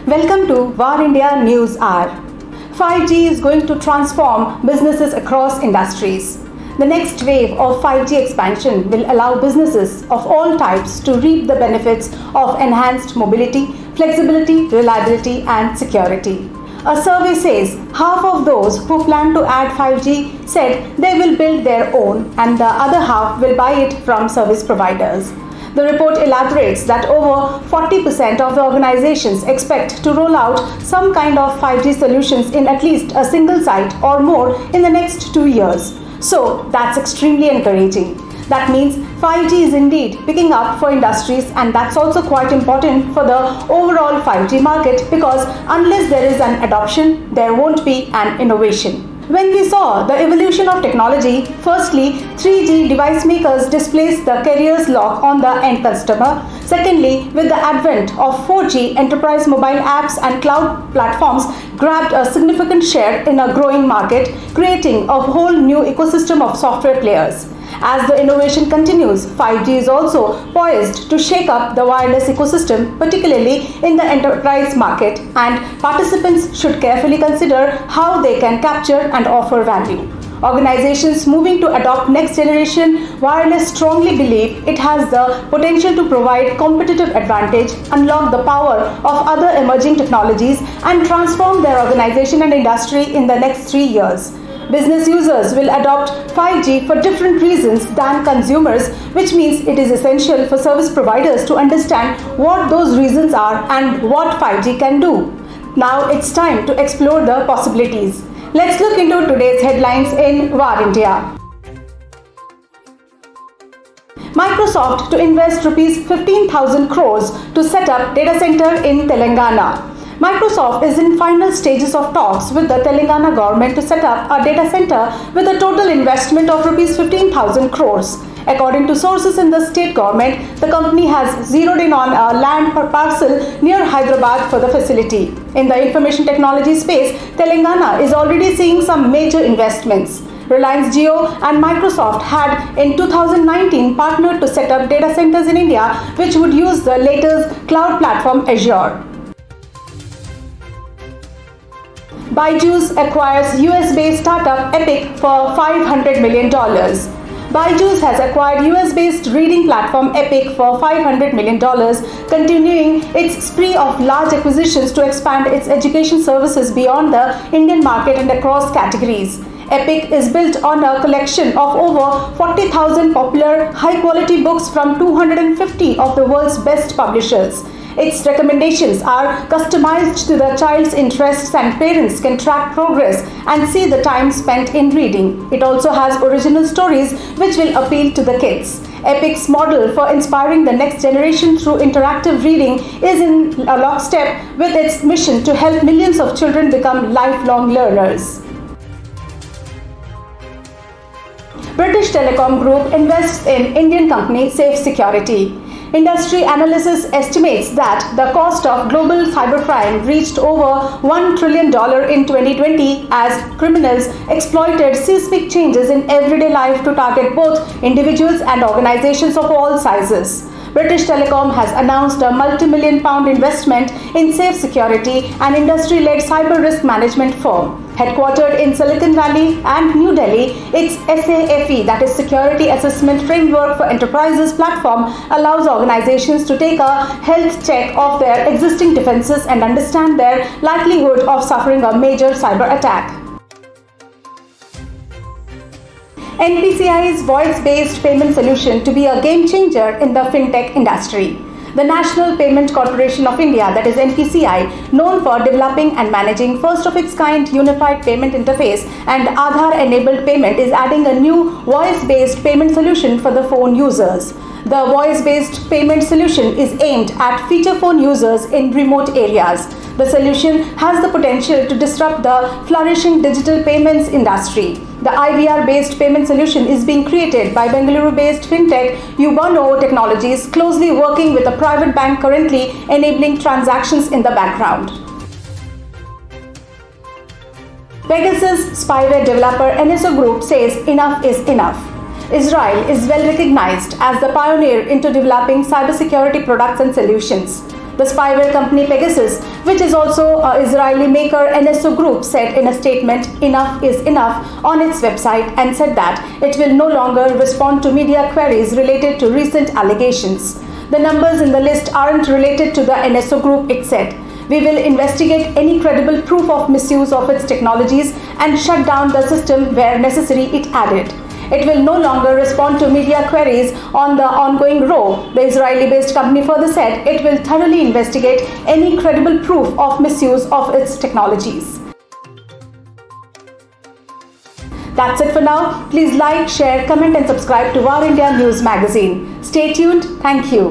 Welcome to VAR India News Hour. 5G is going to transform businesses across industries. The next wave of 5G expansion will allow businesses of all types to reap the benefits of enhanced mobility, flexibility, reliability, and security. A survey says half of those who plan to add 5G said they will build their own, and the other half will buy it from service providers. The report elaborates that over 40% of the organizations expect to roll out some kind of 5G solutions in at least a single site or more in the next 2 years. So that's extremely encouraging. That means 5G is indeed picking up for industries, and that's also quite important for the overall 5G market, because unless there is an adoption, there won't be an innovation. When we saw the evolution of technology, firstly, 3G device makers displaced the carrier's lock on the end customer. Secondly, with the advent of 4G, enterprise mobile apps and cloud platforms grabbed a significant share in a growing market, creating a whole new ecosystem of software players. As the innovation continues, 5G is also poised to shake up the wireless ecosystem, particularly in the enterprise market, and participants should carefully consider how they can capture and offer value. Organizations moving to adopt next generation wireless strongly believe it has the potential to provide competitive advantage, unlock the power of other emerging technologies, and transform their organization and industry in the next 3 years. Business users will adopt 5G for different reasons than consumers, which means it is essential for service providers to understand what those reasons are and what 5G can do. Now it's time to explore the possibilities. Let's look into today's headlines in VAR India. Microsoft to invest rupees 15,000 crores to set up data center in Telangana. Microsoft is in final stages of talks with the Telangana government to set up a data center with a total investment of rupees 15,000 crores. According to sources in the state government, the company has zeroed in on a land parcel near Hyderabad for the facility. In the information technology space, Telangana is already seeing some major investments. Reliance Jio and Microsoft had in 2019 partnered to set up data centers in India, which would use the latest cloud platform Azure. Byju's acquires US-based startup Epic for $500 million. Byju's has acquired US-based reading platform Epic for $500 million, continuing its spree of large acquisitions to expand its education services beyond the Indian market and across categories. Epic is built on a collection of over 40,000 popular, high-quality books from 250 of the world's best publishers. Its recommendations are customized to the child's interests, and parents can track progress and see the time spent in reading. It also has original stories which will appeal to the kids. Epic's model for inspiring the next generation through interactive reading is in a lockstep with its mission to help millions of children become lifelong learners. British Telecom Group invests in Indian company Safe Security. Industry analysis estimates that the cost of global cybercrime reached over $1 trillion in 2020 as criminals exploited seismic changes in everyday life to target both individuals and organizations of all sizes. British Telecom has announced a multi-million pound investment in Safe Security, an industry-led cyber risk management firm. Headquartered in Silicon Valley and New Delhi, its SAFE, that is Security Assessment Framework for Enterprises platform, allows organizations to take a health check of their existing defenses and understand their likelihood of suffering a major cyber attack. NPCI's voice-based payment solution to be a game changer in the fintech industry. The National Payment Corporation of India, that is NPCI, known for developing and managing first-of-its-kind unified payment interface and Aadhaar-enabled payment, is adding a new voice-based payment solution for the phone users. The voice-based payment solution is aimed at feature phone users in remote areas. The solution has the potential to disrupt the flourishing digital payments industry. The IVR-based payment solution is being created by Bengaluru-based fintech Ubano Technologies, closely working with a private bank currently enabling transactions in the background. Pegasus spyware developer NSO Group says enough is enough. Israel is well recognized as the pioneer into developing cybersecurity products and solutions. The spyware company Pegasus, which is also an Israeli maker NSO Group, said in a statement, "Enough is enough" on its website, and said that it will no longer respond to media queries related to recent allegations. The numbers in the list aren't related to the NSO Group, it said. "We will investigate any credible proof of misuse of its technologies and shut down the system where necessary," it added. It will no longer respond to media queries on the ongoing row. The Israeli-based company further said it will thoroughly investigate any credible proof of misuse of its technologies. That's it for now. Please like, share, comment and subscribe to War India News Magazine. Stay tuned. Thank you.